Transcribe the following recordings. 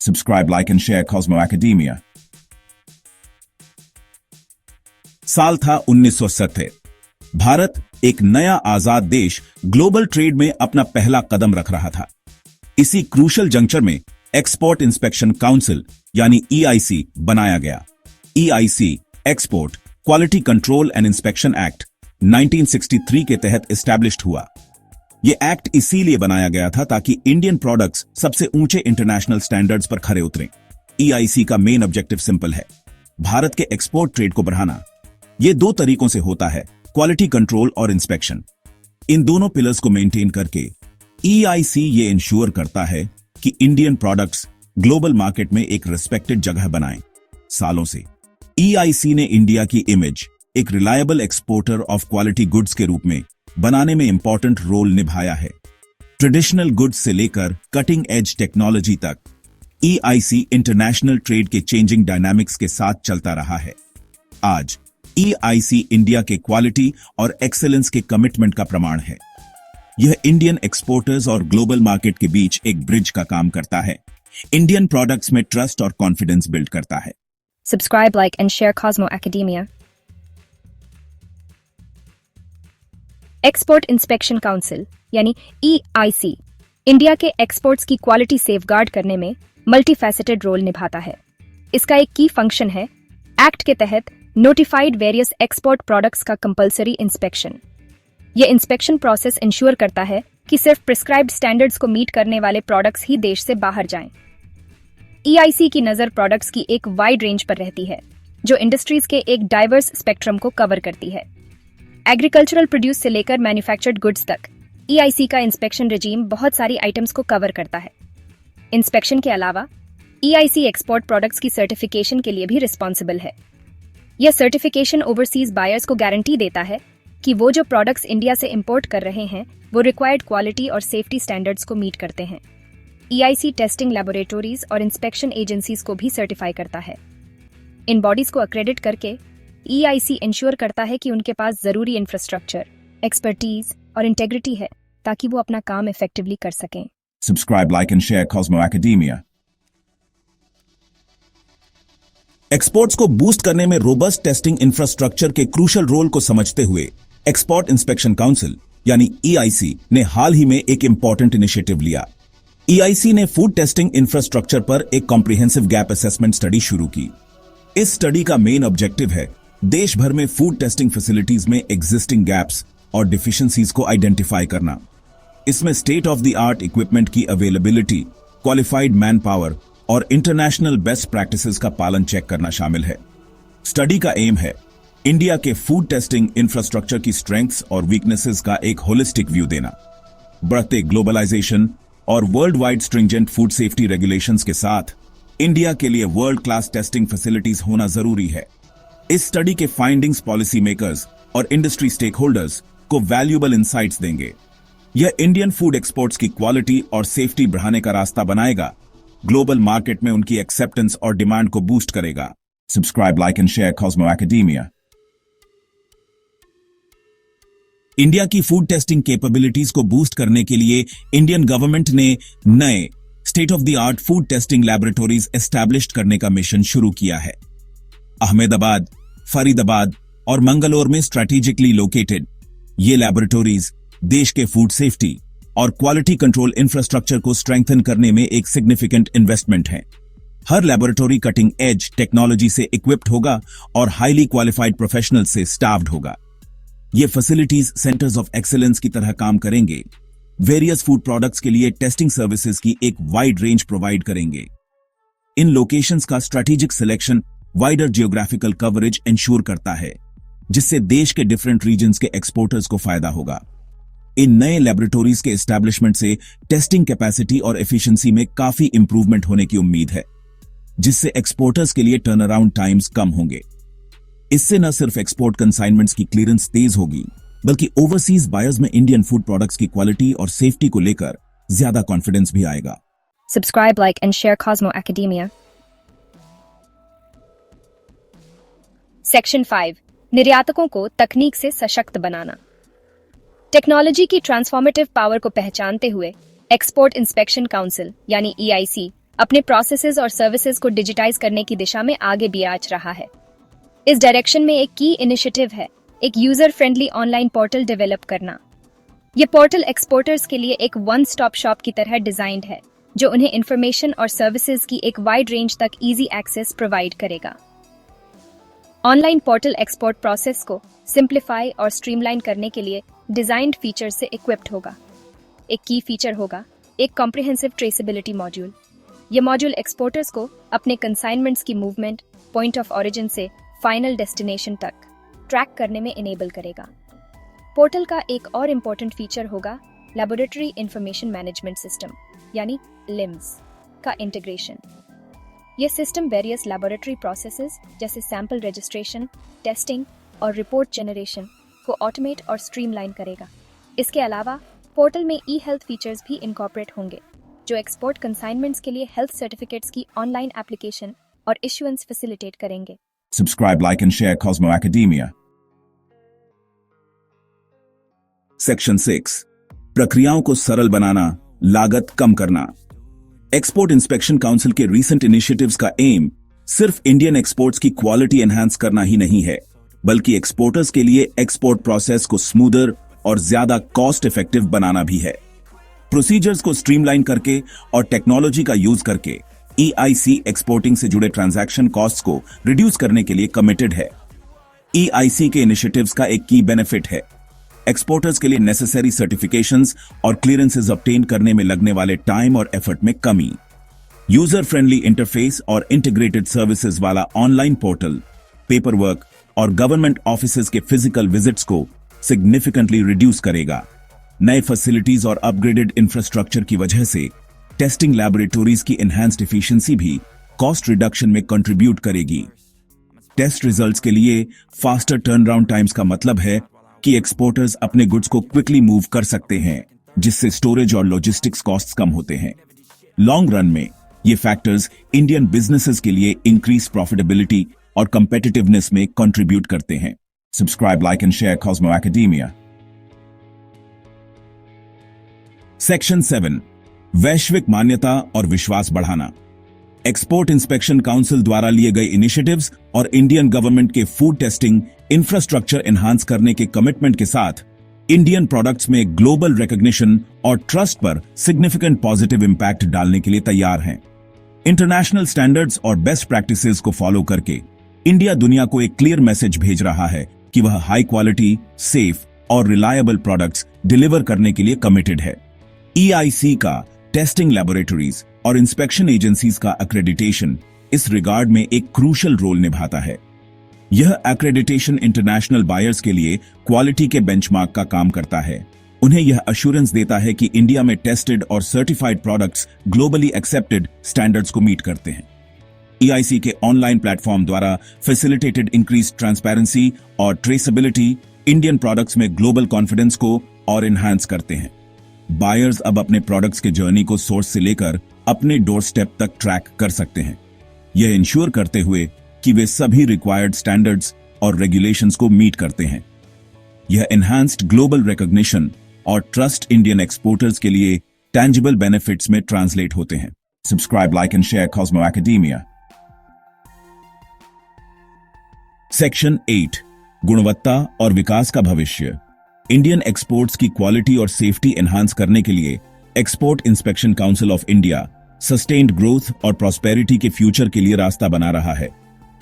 Subscribe, like and share Cosmo Academia. साल था 1970। भारत एक नया आजाद देश ग्लोबल ट्रेड में अपना पहला कदम रख रहा था। इसी क्रूशल जंक्चर में एक्सपोर्ट इंस्पेक्शन काउंसिल यानी EIC बनाया गया। EIC export quality control and inspection act 1963 के तहत एस्टैब्लिश्ड हुआ। यह एक्ट इसीलिए बनाया गया था ताकि इंडियन प्रोडक्ट्स सबसे ऊंचे इंटरनेशनल स्टैंडर्ड्स पर खरे उतरें। EIC का मेन ऑब्जेक्टिव सिंपल है, भारत के एक्सपोर्ट ट्रेड को बढ़ाना। यह दो तरीकों से होता है, क्वालिटी कंट्रोल और इंस्पेक्शन। इन दोनों पिलर्स को मेंटेन करके EIC ये इंश्योर करता है कि इंडियन प्रोडक्ट्स ग्लोबल मार्केट में एक रिस्पेक्टेड जगह बनाएं। सालों से EIC ने इंडिया की इमेज एक reliable exporter of quality goods के रूप में बनाने में इंपॉर्टेंट रोल निभाया है। ट्रेडिशनल गुड्स से लेकर कटिंग एज टेक्नोलॉजी तक EIC इंटरनेशनल ट्रेड के चेंजिंग डायनामिक्स के साथ चलता रहा है। आज EIC इंडिया के क्वालिटी और एक्सेलेंस के कमिटमेंट का प्रमाण है। यह इंडियन एक्सपोर्टर्स और ग्लोबल मार्केट के बीच एक ब्रिज का काम करता है, इंडियन प्रोडक्ट्स में ट्रस्ट और कॉन्फिडेंस बिल्ड करता है। Subscribe, like and share Cosmo Academia. Export inspection council यानी EIC इंडिया के एक्सपोर्ट्स की क्वालिटी सेफगार्ड करने में मल्टीफैसेटेड रोल निभाता है। इसका एक की फंक्शन है एक्ट के तहत नोटिफाइड वेरियस एक्सपोर्ट प्रोडक्ट्स का कंपलसरी इंस्पेक्शन। यह इंस्पेक्शन प्रोसेस इंश्योर करता है कि सिर्फ प्रिस्क्राइब्ड स्टैंडर्ड्स को मीट करने वाले प्रोडक्ट्स ही देश से बाहर जाएं। EIC की नजर प्रोडक्ट्स की एक वाइड रेंज पर रहती है जो इंडस्ट्रीज के एक डाइवर्स स्पेक्ट्रम को कवर करती है। एग्रीकल्चरल प्रोड्यूस से लेकर मैन्युफैक्चर्ड गुड्स तक EIC का इंस्पेक्शन रेजीम बहुत सारी आइटम्स को कवर करता है। इंस्पेक्शन के अलावा EIC एक्सपोर्ट प्रोडक्ट्स की सर्टिफिकेशन के लिए भी रिस्पॉन्सिबल है। यह सर्टिफिकेशन ओवरसीज बायर्स को गारंटी देता है कि वो जो प्रोडक्ट्स इंडिया से इंपोर्ट कर रहे हैं वो रिक्वायर्ड क्वालिटी और सेफ्टी स्टैंडर्ड्स को मीट करते हैं। EIC टेस्टिंग लैबोरेटरीज और इंस्पेक्शन एजेंसीज को भी सर्टिफाई करता है। इन बॉडीज को अक्रेडिट करके EIC इंश्योर करता है कि उनके पास जरूरी इंफ्रास्ट्रक्चर, एक्सपर्टीज और इंटेग्रिटी है ताकि वो अपना काम इफेक्टिवली कर सकें। Subscribe, like and share Cosmo Academia. Exports को बूस्ट करने में रोबस्ट टेस्टिंग इंफ्रास्ट्रक्चर के क्रूशल रोल को समझते हुए एक्सपोर्ट इंस्पेक्शन काउंसिल यानी EIC ने हाल ही में एक इंपॉर्टेंट इनिशिएटिव लिया। EIC ने फूड टेस्टिंग इंफ्रास्ट्रक्चर पर एक कॉम्प्रिहेंसिव गैप असेसमेंट स्टडी शुरू की। इस स्टडी का मेन ऑब्जेक्टिव है देश भर में फूड टेस्टिंग फैसिलिटीज में एग्जिस्टिंग गैप्स और डिफिशिएंसीज को आइडेंटिफाई करना। इसमें state of the art equipment की अवेलेबिलिटी, क्वालिफाइड मैन पावर और इंटरनेशनल बेस्ट प्रैक्टिसेस का पालन चेक करना शामिल है। स्टडी का एम है इंडिया के फूड टेस्टिंग इंफ्रास्ट्रक्चर की स्ट्रेंथ्स और वीकनेसेस का एक होलिस्टिक व्यू देना। बढ़ते ग्लोबलाइजेशन और world wide stringent food safety regulations के साथ इंडिया के लिए वर्ल्ड क्लास टेस्टिंग फैसिलिटीज होना जरूरी है। इस स्टडी के फाइंडिंग्स पॉलिसी मेकर्स और इंडस्ट्री स्टेक होल्डर्स को वैल्यूएबल इंसाइट्स देंगे। यह इंडियन फूड एक्सपोर्ट्स की क्वालिटी और सेफ्टी बढ़ाने का रास्ता बनाएगा, ग्लोबल मार्केट में उनकी एक्सेप्टेंस और डिमांड को बूस्ट करेगा। Subscribe, like and share Cosmo academia. India की फूड टेस्टिंग कैपेबिलिटीज को बूस्ट करने के लिए इंडियन गवर्नमेंट ने नए state of the art food testing laboratories establish करने का मिशन शुरू किया है। अहमदाबाद, फरीदाबाद और मंगलोर में स्ट्रेटेजिकली लोकेटेड ये लैबोरेटरीज देश के फूड सेफ्टी और क्वालिटी कंट्रोल इंफ्रास्ट्रक्चर को स्ट्रेंथन करने में एक सिग्निफिकेंट इन्वेस्टमेंट है। हर लैबोरेटरी कटिंग एज टेक्नोलॉजी से इक्विप्ड होगा और हाईली क्वालिफाइड प्रोफेशनल से स्टाफ्ड होगा। ये फैसिलिटीज सेंटर्स ऑफ एक्सीलेंस की तरह काम करेंगे, वेरियस फूड प्रोडक्ट्स के लिए टेस्टिंग सर्विसेज की एक वाइड रेंज प्रोवाइड करेंगे। इन लोकेशंस का strategic selection wider geographical coverage ensure करता है, जिससे देश के डिफरेंट रीजन्स के एक्सपोर्टर्स को फायदा होगा। इन नए लैबोरेटरीज के एस्टैब्लिशमेंट से टेस्टिंग कैपेसिटी और एफिशिएंसी में काफी इंप्रूवमेंट होने की उम्मीद है, जिससे एक्सपोर्टर्स के लिए टर्न अराउंड टाइम्स कम होंगे। इससे न सिर्फ एक्सपोर्ट कंसाइनमेंट्स की क्लियरेंस तेज होगी, बल्कि ओवरसीज बायर्स में इंडियन फूड प्रोडक्ट्स की क्वालिटी और सेफ्टी को लेकर ज्यादा कॉन्फिडेंस भी आएगा। Subscribe, like and share Cosmo Academia. Section 5 निर्यातकों को तकनीक से सशक्त बनाना। टेक्नोलॉजी की ट्रांसफॉर्मेटिव पावर को पहचानते हुए एक्सपोर्ट इंस्पेक्शन काउंसिल यानी EIC अपने प्रोसेसेस और सर्विसेज को डिजिटाइज करने की दिशा में आगे भी आच रहा है। इस डायरेक्शन में एक की इनिशिएटिव है एक user friendly online portal develop करना। ये पोर्टल एक्सपोर्टर्स के लिए एक वन स्टॉप शॉप की तरह डिजाइन्ड है, जो उन्हें इंफॉर्मेशन और सर्विसेज की एक वाइड रेंज तक इजी एक्सेस प्रोवाइड करेगा। ऑनलाइन पोर्टल एक्सपोर्ट प्रोसेस को सिंप्लीफाई और स्ट्रीमलाइन करने के लिए डिजाइन्ड फीचर से इक्विप्ड होगा। एक की फीचर होगा एक कॉम्प्रिहेंसिव ट्रेसेबिलिटी मॉड्यूल। यह मॉड्यूल एक्सपोर्टर्स को अपने कंसाइनमेंट्स की मूवमेंट पॉइंट ऑफ ओरिजिन से फाइनल डेस्टिनेशन तक ट्रैक करने में इनेबल करेगा। पोर्टल का एक और इम्पोर्टेंट फीचर होगा लैबोरेटरी इंफॉर्मेशन मैनेजमेंट सिस्टम यानी लिम्स का इंटीग्रेशन। यह सिस्टम वेरियस लैबोरेटरी प्रोसेसेस जैसे सैंपल रजिस्ट्रेशन, टेस्टिंग और रिपोर्ट जनरेशन को ऑटोमेट और स्ट्रीमलाइन करेगा। इसके अलावा पोर्टल में ई हेल्थ फीचर्स भी इनकॉर्पोरेट होंगे, जो एक्सपोर्ट कंसाइनमेंट्स के लिए हेल्थ सर्टिफिकेट्स की ऑनलाइन एप्लीकेशन और इश्यूएंस फैसिलिटेट करेंगे। Subscribe, like and share Cosmo Academia. Section 6 प्रक्रियाओं को सरल बनाना, लागत कम करना। एक्सपोर्ट इंस्पेक्शन काउंसिल के रीसेंट इनिशिएटिव्स का एम सिर्फ इंडियन एक्सपोर्ट्स की क्वालिटी एनहांस करना ही नहीं है, बल्कि एक्सपोर्टर्स के लिए एक्सपोर्ट प्रोसेस को स्मूदर और ज्यादा कॉस्ट इफेक्टिव बनाना भी है। प्रोसीजर्स को स्ट्रीमलाइन करके और टेक्नोलॉजी का यूज करके EIC एक्सपोर्टिंग से जुड़े ट्रांजैक्शन कॉस्ट्स को रिड्यूस करने के लिए कमिटेड है। EIC के इनिशिएटिव्स का एक की बेनिफिट है एक्सपोर्टर्स के लिए नेसेसरी सर्टिफिकेशंस और क्लियरेंसेस ऑब्टेन करने में लगने वाले टाइम और एफर्ट में कमी। यूजर फ्रेंडली इंटरफेस और इंटीग्रेटेड सर्विसेज वाला ऑनलाइन पोर्टल पेपर वर्क और गवर्नमेंट ऑफिसेज के फिजिकल विजिट्स को सिग्निफिकेंटली रिड्यूस करेगा। नए फैसिलिटीज और अपग्रेडेड इंफ्रास्ट्रक्चर की वजह से टेस्टिंग लैबोरेटरीज की एनहांस्ड एफिशिएंसी भी कॉस्ट रिडक्शन में कंट्रीब्यूट करेगी। टेस्ट रिजल्ट्स के लिए फास्टर टर्नअराउंड टाइम्स का मतलब है कि एक्सपोर्टर्स अपने गुड्स को क्विकली मूव कर सकते हैं, जिससे स्टोरेज और लॉजिस्टिक्स कॉस्ट्स कम होते हैं। लॉन्ग रन में ये फैक्टर्स इंडियन बिजनेसेस के लिए इंक्रीज प्रॉफिटेबिलिटी और कंपेटिटिवनेस में कंट्रीब्यूट करते हैं। Subscribe, like and share Cosmo academia. Section 7 वैश्विक मान्यता और विश्वास बढ़ाना। एक्सपोर्ट इंस्पेक्शन काउंसिल द्वारा लिए गए इनिशिएटिव्स और इंडियन गवर्नमेंट के फूड टेस्टिंग इंफ्रास्ट्रक्चर एनहांस करने के कमिटमेंट के साथ इंडियन प्रोडक्ट्स में ग्लोबल रिकॉग्निशन और ट्रस्ट पर सिग्निफिकेंट पॉजिटिव इंपैक्ट डालने के लिए तैयार हैं। इंटरनेशनल स्टैंडर्ड्स और बेस्ट प्रैक्टिसेस को फॉलो करके इंडिया दुनिया को एक क्लियर मैसेज भेज रहा है कि वह हाई क्वालिटी, सेफ और रिलायबल प्रोडक्ट्स डिलीवर करने के लिए कमिटेड है। EIC का टेस्टिंग लैबोरेटरीज और इंस्पेक्शन एजेंसीज का एक्रेडिटेशन इस रिगार्ड में एक क्रूशियल रोल निभाता है। यह एक्रेडिटेशन इंटरनेशनल बायर्स के लिए क्वालिटी के बेंचमार्क का काम करता है। उन्हें यह अश्योरेंस देता है कि इंडिया में टेस्टेड और certified products globally accepted standards को मीट करते हैं। EIC के ऑनलाइन प्लेटफॉर्म द्वारा फैसिलिटेटेड इंक्रीज ट्रांसपेरेंसी और ट्रेसेबिलिटी इंडियन प्रोडक्ट्स में ग्लोबल कॉन्फिडेंस को और एनहांस करते हैं। बायर्स अब अपने प्रोडक्ट्स के जर्नी को सोर्स से लेकर अपने डोर स्टेप तक ट्रैक कर सकते हैं, यह इंश्योर करते हुए कि वे सभी रिक्वायर्ड स्टैंडर्ड्स और रेगुलेशंस को मीट करते हैं। यह एनहांस्ड ग्लोबल रिकॉग्निशन और ट्रस्ट इंडियन एक्सपोर्टर्स के लिए टैंजिबल बेनिफिट्स में ट्रांसलेट होते हैं। Subscribe, like and share Cosmo academia. Section 8 गुणवत्ता और विकास का भविष्य। इंडियन एक्सपोर्ट्स की क्वालिटी और सेफ्टी एनहांस करने के लिए export inspection council of India sustained growth और प्रॉस्पेरिटी के फ्यूचर के लिए रास्ता बना रहा है।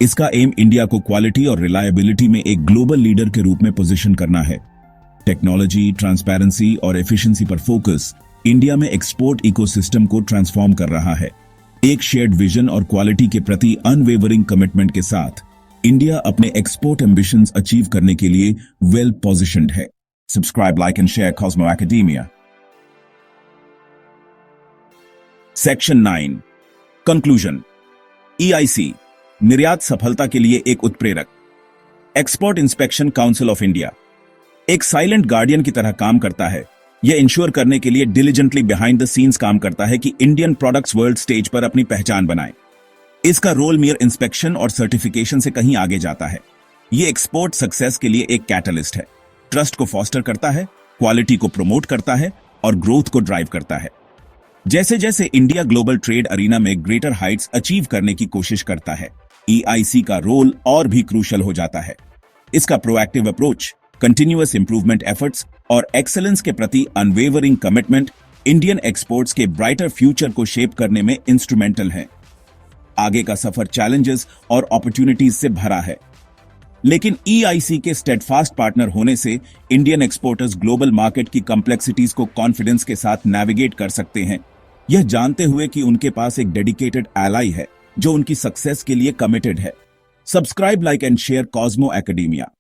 इसका एम इंडिया को क्वालिटी और रिलायबिलिटी में एक ग्लोबल लीडर के रूप में पोजीशन करना है। टेक्नोलॉजी, ट्रांसपेरेंसी और एफिशिएंसी पर फोकस इंडिया में एक्सपोर्ट इकोसिस्टम को ट्रांसफॉर्म कर रहा है। एक शेयर्ड विजन और क्वालिटी के प्रति अनवेवरिंग कमिटमेंट के साथ इंडिया अपने एक्सपोर्ट एम्बिशंस अचीव करने के लिए वेल पोजीशन्ड है। Subscribe, like and share Cosmo academia. Section 9 conclusion. EIC निर्यात सफलता के लिए एक उत्प्रेरक। Export inspection council of India एक साइलेंट गार्डियन की तरह काम करता है। यह इंश्योर करने के लिए डिलीजेंटली बिहाइंड द सीन्स काम करता है कि इंडियन प्रोडक्ट्स वर्ल्ड स्टेज पर अपनी पहचान बनाएं। इसका रोल मियर इंस्पेक्शन और सर्टिफिकेशन से कहीं आगे जाता है। यह एक्सपोर्ट सक्सेस के लिए एक कैटलिस्ट है, ट्रस्ट को फॉस्टर करता है, क्वालिटी को प्रमोट करता है और ग्रोथ को ड्राइव करता है। जैसे जैसे इंडिया ग्लोबल ट्रेड अरीना में ग्रेटर हाइट्स अचीव करने की कोशिश करता है, EIC का रोल और भी क्रूशल हो जाता है। इसका proactive approach, continuous improvement efforts और एक्सेलेंस के प्रति अनवेवरिंग कमिटमेंट इंडियन एक्सपोर्ट्स के ब्राइटर फ्यूचर को शेप करने में इंस्ट्रूमेंटल है। आगे का सफर चैलेंजेस और अपॉर्चुनिटीज से भरा है, लेकिन EIC के स्टेडफास्ट पार्टनर होने से इंडियन एक्सपोर्टर्स ग्लोबल मार्केट की कॉम्प्लेक्सिटीज को कॉन्फिडेंस के साथ नेविगेट कर सकते हैं, यह जानते हुए कि उनके पास एक डेडिकेटेड एलाई है जो उनकी सक्सेस के लिए कमिटेड है। Subscribe, like and share Cosmo academia.